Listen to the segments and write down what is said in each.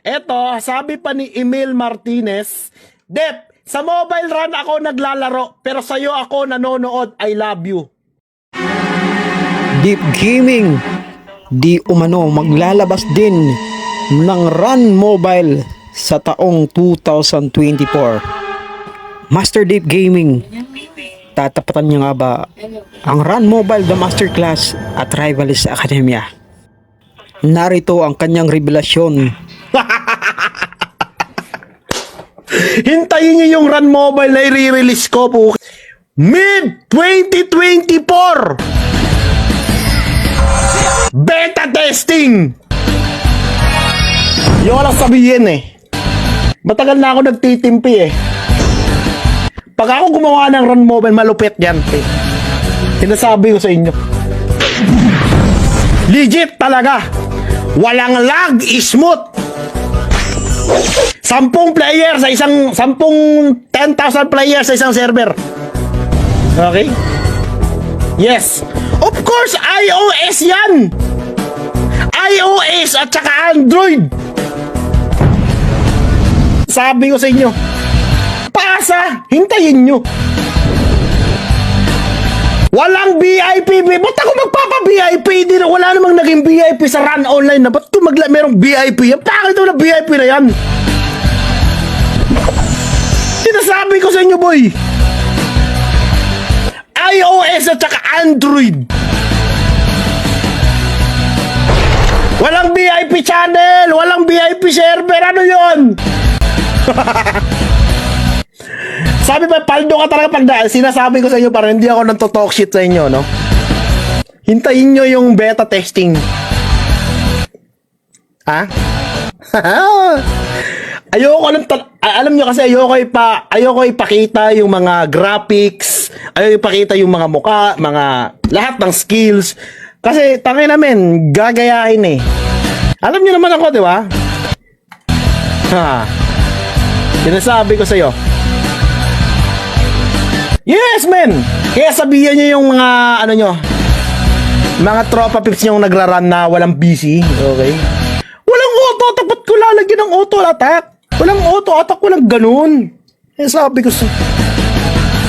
Eto, sabi pa ni Emil Martinez, Dep, sa mobile run ako naglalaro, pero sa'yo ako nanonood. I love you. Deep Gaming, di umano maglalabas din ng Run Mobile sa taong 2024. Master Deep Gaming, tatapatan niya nga ba ang Run Mobile The Masterclass at Rivalist Academia? Narito ang kanyang revelasyon. Hintayin niyo yung Run Mobile na i-release ko po. Mid-2024! Beta testing! Yung lang sabihin matagal na ako nagtitimpi Pag ako gumawa ng Run Mobile, malupit yan Sinasabi ko sa inyo. Legit talaga. Walang lag, smooth. 10 player sa isang 10,000 players sa isang server. Okay? Yes. Of course, iOS yan. iOS at saka Android. Sabi ko sa inyo, pasa, hintayin nyo. Walang VIP. Ba't ako magpapa-VIP? Wala namang naging VIP sa Run Online na. Ba't ito merong VIP? Bakit ito na VIP na yan? Sinasabi ko sa inyo, boy. iOS at saka Android. Walang VIP channel. Walang VIP server. Ano yun? Sabi ba, paldo ka talaga pag sinasabi ko sa inyo para hindi ako nang-talk shit sa inyo, no? Hintayin nyo yung beta testing. Ha? Ayoko lang, alam nyo kasi ayoko ipakita yung mga graphics, ayoko ipakita yung mga muka, lahat ng skills. Kasi tangin namin, gagayahin Alam nyo naman ako, di ba? Sinasabi ko sa iyo. Yes, man! Kaya sabihan nyo yung mga, mga tropa pips nyo nagra-run na walang busy, okay? Walang auto attack, ba't ko lalagyan ng auto attack? Walang auto attack, walang ganun. Kaya sabi ko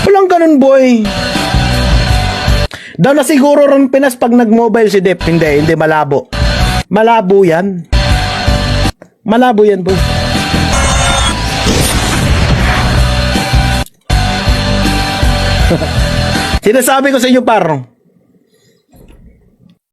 walang ganun, boy. Daw na siguro ron Pinas pag nag-mobile si Dep. Hindi, malabo. Malabo yan. Malabo yan, boy. Sinasabi ko sa inyo, parang